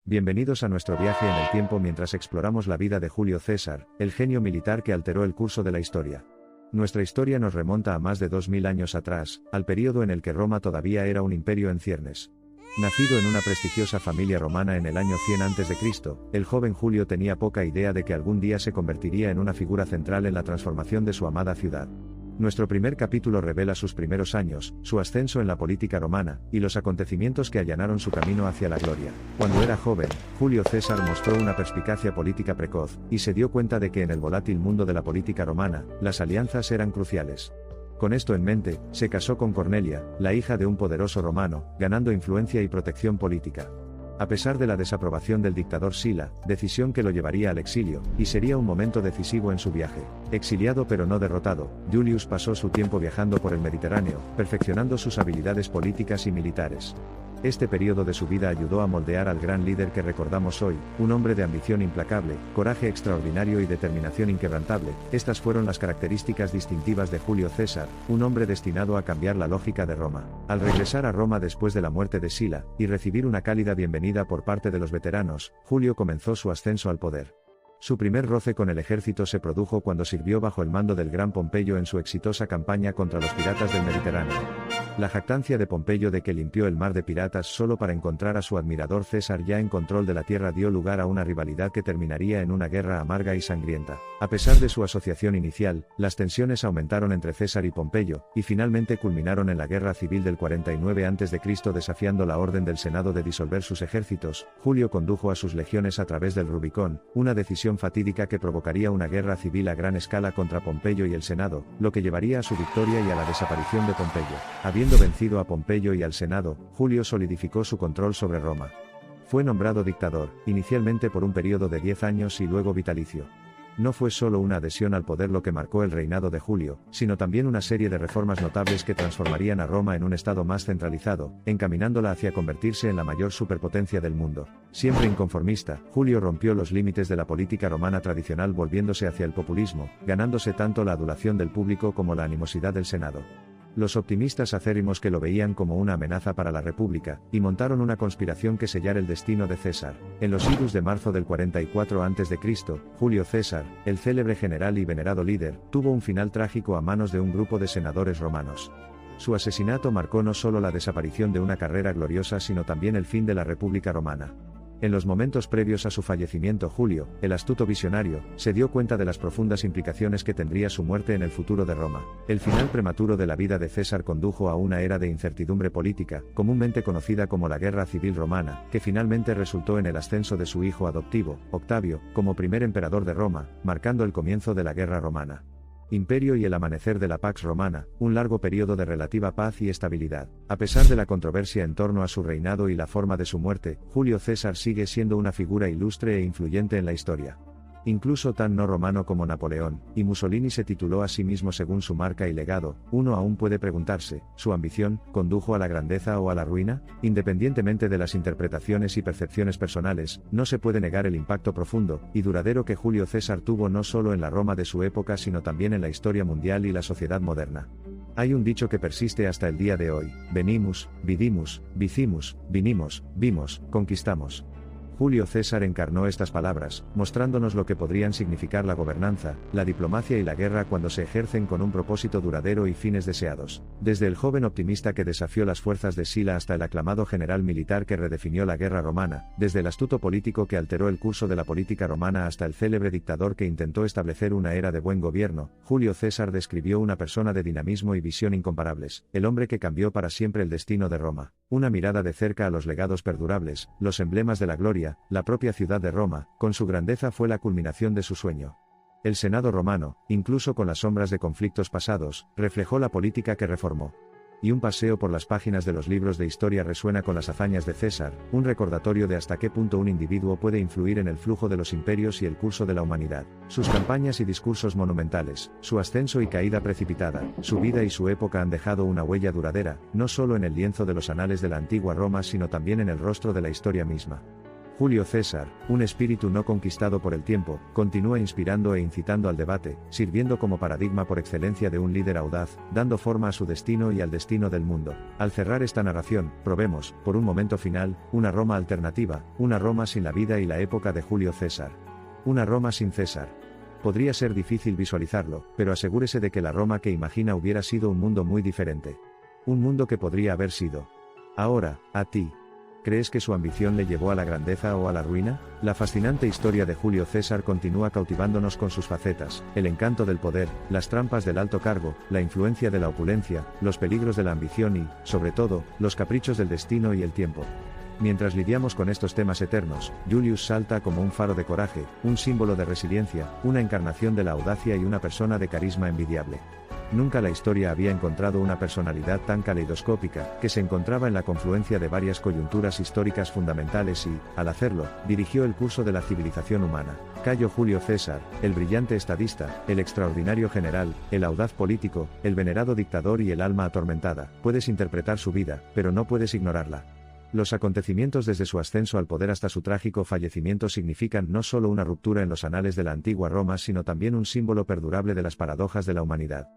Bienvenidos a nuestro viaje en el tiempo mientras exploramos la vida de Julio César, el genio militar que alteró el curso de la historia. Nuestra historia nos remonta a más de 2000 años atrás, al período en el que Roma todavía era un imperio en ciernes. Nacido en una prestigiosa familia romana en el año 100 a.C., el joven Julio tenía poca idea de que algún día se convertiría en una figura central en la transformación de su amada ciudad. Nuestro primer capítulo revela sus primeros años, su ascenso en la política romana, y los acontecimientos que allanaron su camino hacia la gloria. Cuando era joven, Julio César mostró una perspicacia política precoz, y se dio cuenta de que en el volátil mundo de la política romana, las alianzas eran cruciales. Con esto en mente, se casó con Cornelia, la hija de un poderoso romano, ganando influencia y protección política. A pesar de la desaprobación del dictador Sila, decisión que lo llevaría al exilio, y sería un momento decisivo en su viaje. Exiliado pero no derrotado, Julius pasó su tiempo viajando por el Mediterráneo, perfeccionando sus habilidades políticas y militares. Este periodo de su vida ayudó a moldear al gran líder que recordamos hoy, un hombre de ambición implacable, coraje extraordinario y determinación inquebrantable. Estas fueron las características distintivas de Julio César, un hombre destinado a cambiar la lógica de Roma. Al regresar a Roma después de la muerte de Sila, y recibir una cálida bienvenida por parte de los veteranos, Julio comenzó su ascenso al poder. Su primer roce con el ejército se produjo cuando sirvió bajo el mando del gran Pompeyo en su exitosa campaña contra los piratas del Mediterráneo. La jactancia de Pompeyo de que limpió el mar de piratas solo para encontrar a su admirador César ya en control de la tierra dio lugar a una rivalidad que terminaría en una guerra amarga y sangrienta. A pesar de su asociación inicial, las tensiones aumentaron entre César y Pompeyo, y finalmente culminaron en la guerra civil del 49 a.C. desafiando la orden del Senado de disolver sus ejércitos. Julio condujo a sus legiones a través del Rubicón, una decisión fatídica que provocaría una guerra civil a gran escala contra Pompeyo y el Senado, lo que llevaría a su victoria y a la desaparición de Pompeyo. Habiendo vencido a Pompeyo y al Senado, Julio solidificó su control sobre Roma. Fue nombrado dictador, inicialmente por un periodo de 10 años y luego vitalicio. No fue solo una adhesión al poder lo que marcó el reinado de Julio, sino también una serie de reformas notables que transformarían a Roma en un estado más centralizado, encaminándola hacia convertirse en la mayor superpotencia del mundo. Siempre inconformista, Julio rompió los límites de la política romana tradicional volviéndose hacia el populismo, ganándose tanto la adulación del público como la animosidad del Senado. Los optimistas acérrimos que lo veían como una amenaza para la República, y montaron una conspiración que sellara el destino de César. En los idus de marzo del 44 a.C., Julio César, el célebre general y venerado líder, tuvo un final trágico a manos de un grupo de senadores romanos. Su asesinato marcó no solo la desaparición de una carrera gloriosa sino también el fin de la República Romana. En los momentos previos a su fallecimiento Julio, el astuto visionario, se dio cuenta de las profundas implicaciones que tendría su muerte en el futuro de Roma. El final prematuro de la vida de César condujo a una era de incertidumbre política, comúnmente conocida como la Guerra Civil Romana, que finalmente resultó en el ascenso de su hijo adoptivo, Octavio, como primer emperador de Roma, marcando el comienzo de la Guerra Romana. Imperio y el amanecer de la Pax Romana, un largo periodo de relativa paz y estabilidad. A pesar de la controversia en torno a su reinado y la forma de su muerte, Julio César sigue siendo una figura ilustre e influyente en la historia. Incluso tan no romano como Napoleón, y Mussolini se tituló a sí mismo según su marca y legado. Uno aún puede preguntarse, ¿su ambición condujo a la grandeza o a la ruina? Independientemente de las interpretaciones y percepciones personales, no se puede negar el impacto profundo y duradero que Julio César tuvo no solo en la Roma de su época sino también en la historia mundial y la sociedad moderna. Hay un dicho que persiste hasta el día de hoy: venimus, vidimus, vicimus, vinimos, vimos, conquistamos. Julio César encarnó estas palabras, mostrándonos lo que podrían significar la gobernanza, la diplomacia y la guerra cuando se ejercen con un propósito duradero y fines deseados. Desde el joven optimista que desafió las fuerzas de Sila hasta el aclamado general militar que redefinió la guerra romana, desde el astuto político que alteró el curso de la política romana hasta el célebre dictador que intentó establecer una era de buen gobierno, Julio César describió una persona de dinamismo y visión incomparables, el hombre que cambió para siempre el destino de Roma. Una mirada de cerca a los legados perdurables, los emblemas de la gloria, la propia ciudad de Roma, con su grandeza fue la culminación de su sueño. El Senado romano, incluso con las sombras de conflictos pasados, reflejó la política que reformó. Y un paseo por las páginas de los libros de historia resuena con las hazañas de César, un recordatorio de hasta qué punto un individuo puede influir en el flujo de los imperios y el curso de la humanidad. Sus campañas y discursos monumentales, su ascenso y caída precipitada, su vida y su época han dejado una huella duradera, no solo en el lienzo de los anales de la antigua Roma sino también en el rostro de la historia misma. Julio César, un espíritu no conquistado por el tiempo, continúa inspirando e incitando al debate, sirviendo como paradigma por excelencia de un líder audaz, dando forma a su destino y al destino del mundo. Al cerrar esta narración, probemos, por un momento final, una Roma alternativa, una Roma sin la vida y la época de Julio César. Una Roma sin César. Podría ser difícil visualizarlo, pero asegúrese de que la Roma que imagina hubiera sido un mundo muy diferente. Un mundo que podría haber sido. Ahora, a ti. ¿Crees que su ambición le llevó a la grandeza o a la ruina? La fascinante historia de Julio César continúa cautivándonos con sus facetas, el encanto del poder, las trampas del alto cargo, la influencia de la opulencia, los peligros de la ambición y, sobre todo, los caprichos del destino y el tiempo. Mientras lidiamos con estos temas eternos, Julius salta como un faro de coraje, un símbolo de resiliencia, una encarnación de la audacia y una persona de carisma envidiable. Nunca la historia había encontrado una personalidad tan caleidoscópica, que se encontraba en la confluencia de varias coyunturas históricas fundamentales y, al hacerlo, dirigió el curso de la civilización humana. Cayo Julio César, el brillante estadista, el extraordinario general, el audaz político, el venerado dictador y el alma atormentada. Puedes interpretar su vida, pero no puedes ignorarla. Los acontecimientos desde su ascenso al poder hasta su trágico fallecimiento significan no solo una ruptura en los anales de la antigua Roma, sino también un símbolo perdurable de las paradojas de la humanidad.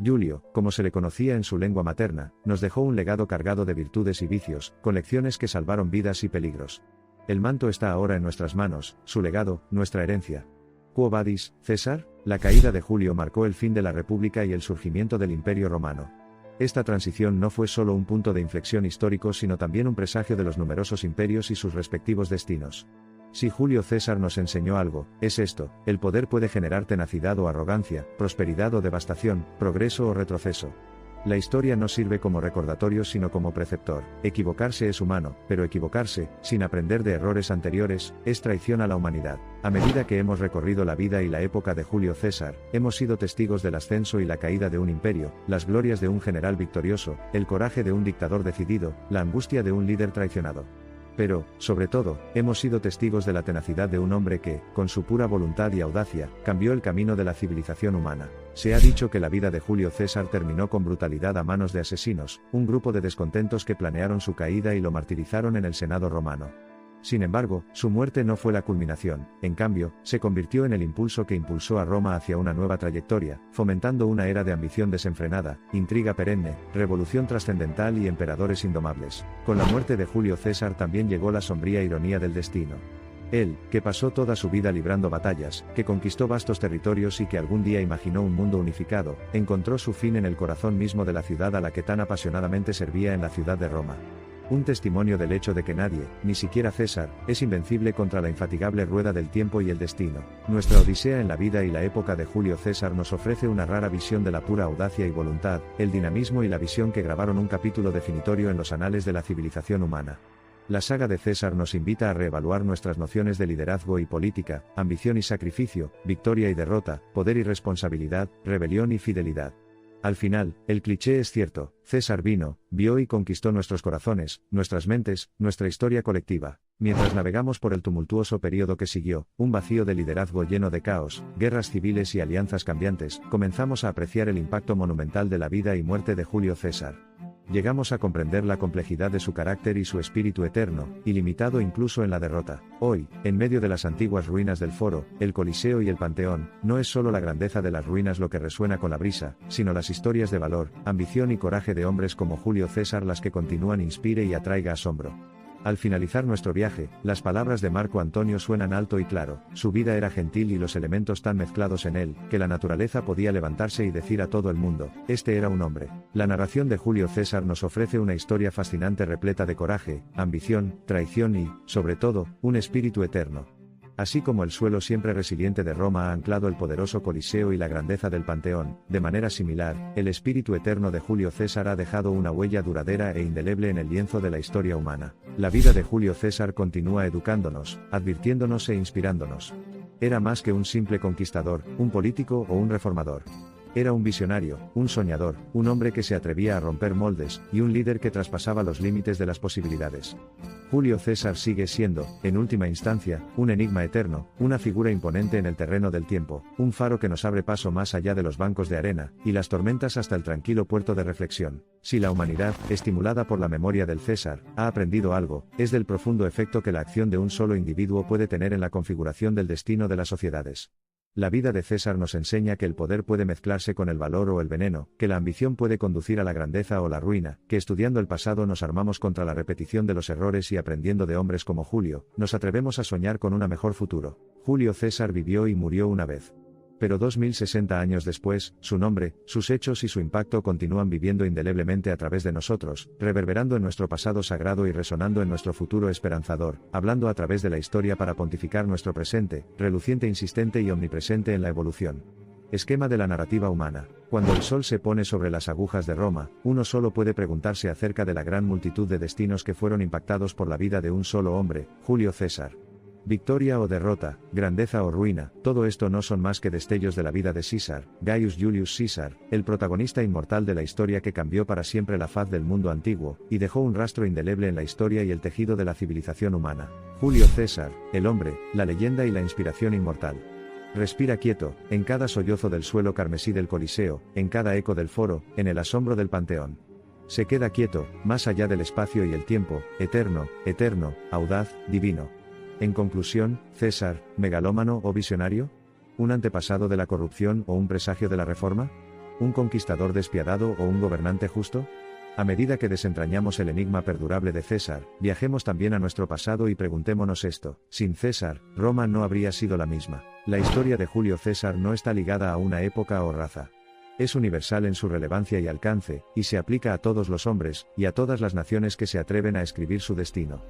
Julio, como se le conocía en su lengua materna, nos dejó un legado cargado de virtudes y vicios, con lecciones que salvaron vidas y peligros. El manto está ahora en nuestras manos, su legado, nuestra herencia. Quo vadis, César? La caída de Julio marcó el fin de la República y el surgimiento del Imperio Romano. Esta transición no fue solo un punto de inflexión histórico, sino también un presagio de los numerosos imperios y sus respectivos destinos. Si Julio César nos enseñó algo, es esto: el poder puede generar tenacidad o arrogancia, prosperidad o devastación, progreso o retroceso. La historia no sirve como recordatorio sino como preceptor. Equivocarse es humano, pero equivocarse, sin aprender de errores anteriores, es traición a la humanidad. A medida que hemos recorrido la vida y la época de Julio César, hemos sido testigos del ascenso y la caída de un imperio, las glorias de un general victorioso, el coraje de un dictador decidido, la angustia de un líder traicionado. Pero, sobre todo, hemos sido testigos de la tenacidad de un hombre que, con su pura voluntad y audacia, cambió el camino de la civilización humana. Se ha dicho que la vida de Julio César terminó con brutalidad a manos de asesinos, un grupo de descontentos que planearon su caída y lo martirizaron en el Senado romano. Sin embargo, su muerte no fue la culminación, en cambio, se convirtió en el impulso que impulsó a Roma hacia una nueva trayectoria, fomentando una era de ambición desenfrenada, intriga perenne, revolución trascendental y emperadores indomables. Con la muerte de Julio César también llegó la sombría ironía del destino. Él, que pasó toda su vida librando batallas, que conquistó vastos territorios y que algún día imaginó un mundo unificado, encontró su fin en el corazón mismo de la ciudad a la que tan apasionadamente servía, en la ciudad de Roma. Un testimonio del hecho de que nadie, ni siquiera César, es invencible contra la infatigable rueda del tiempo y el destino. Nuestra odisea en la vida y la época de Julio César nos ofrece una rara visión de la pura audacia y voluntad, el dinamismo y la visión que grabaron un capítulo definitorio en los anales de la civilización humana. La saga de César nos invita a reevaluar nuestras nociones de liderazgo y política, ambición y sacrificio, victoria y derrota, poder y responsabilidad, rebelión y fidelidad. Al final, el cliché es cierto: César vino, vio y conquistó nuestros corazones, nuestras mentes, nuestra historia colectiva. Mientras navegamos por el tumultuoso período que siguió, un vacío de liderazgo lleno de caos, guerras civiles y alianzas cambiantes, comenzamos a apreciar el impacto monumental de la vida y muerte de Julio César. Llegamos a comprender la complejidad de su carácter y su espíritu eterno, ilimitado incluso en la derrota. Hoy, en medio de las antiguas ruinas del Foro, el Coliseo y el Panteón, no es solo la grandeza de las ruinas lo que resuena con la brisa, sino las historias de valor, ambición y coraje de hombres como Julio César las que continúan inspire y atraiga asombro. Al finalizar nuestro viaje, las palabras de Marco Antonio suenan alto y claro: su vida era gentil y los elementos tan mezclados en él, que la naturaleza podía levantarse y decir a todo el mundo: este era un hombre. La narración de Julio César nos ofrece una historia fascinante repleta de coraje, ambición, traición y, sobre todo, un espíritu eterno. Así como el suelo siempre resiliente de Roma ha anclado el poderoso Coliseo y la grandeza del Panteón, de manera similar, el espíritu eterno de Julio César ha dejado una huella duradera e indeleble en el lienzo de la historia humana. La vida de Julio César continúa educándonos, advirtiéndonos e inspirándonos. Era más que un simple conquistador, un político o un reformador. Era un visionario, un soñador, un hombre que se atrevía a romper moldes, y un líder que traspasaba los límites de las posibilidades. Julio César sigue siendo, en última instancia, un enigma eterno, una figura imponente en el terreno del tiempo, un faro que nos abre paso más allá de los bancos de arena, y las tormentas hasta el tranquilo puerto de reflexión. Si la humanidad, estimulada por la memoria del César, ha aprendido algo, es del profundo efecto que la acción de un solo individuo puede tener en la configuración del destino de las sociedades. La vida de César nos enseña que el poder puede mezclarse con el valor o el veneno, que la ambición puede conducir a la grandeza o la ruina, que estudiando el pasado nos armamos contra la repetición de los errores y aprendiendo de hombres como Julio, nos atrevemos a soñar con un mejor futuro. Julio César vivió y murió una vez. Pero 2060 años después, su nombre, sus hechos y su impacto continúan viviendo indeleblemente a través de nosotros, reverberando en nuestro pasado sagrado y resonando en nuestro futuro esperanzador, hablando a través de la historia para pontificar nuestro presente, reluciente, insistente y omnipresente en la evolución. Esquema de la narrativa humana. Cuando el sol se pone sobre las agujas de Roma, uno solo puede preguntarse acerca de la gran multitud de destinos que fueron impactados por la vida de un solo hombre, Julio César. Victoria o derrota, grandeza o ruina, todo esto no son más que destellos de la vida de César, Gaius Julius Caesar, el protagonista inmortal de la historia que cambió para siempre la faz del mundo antiguo, y dejó un rastro indeleble en la historia y el tejido de la civilización humana. Julio César, el hombre, la leyenda y la inspiración inmortal. Respira quieto, en cada sollozo del suelo carmesí del Coliseo, en cada eco del foro, en el asombro del Panteón. Se queda quieto, más allá del espacio y el tiempo, eterno, eterno, audaz, divino. En conclusión, César, megalómano o visionario, ¿un antepasado de la corrupción o un presagio de la reforma? ¿Un conquistador despiadado o un gobernante justo? A medida que desentrañamos el enigma perdurable de César, viajemos también a nuestro pasado y preguntémonos esto: sin César, Roma no habría sido la misma. La historia de Julio César no está ligada a una época o raza. Es universal en su relevancia y alcance, y se aplica a todos los hombres, y a todas las naciones que se atreven a escribir su destino.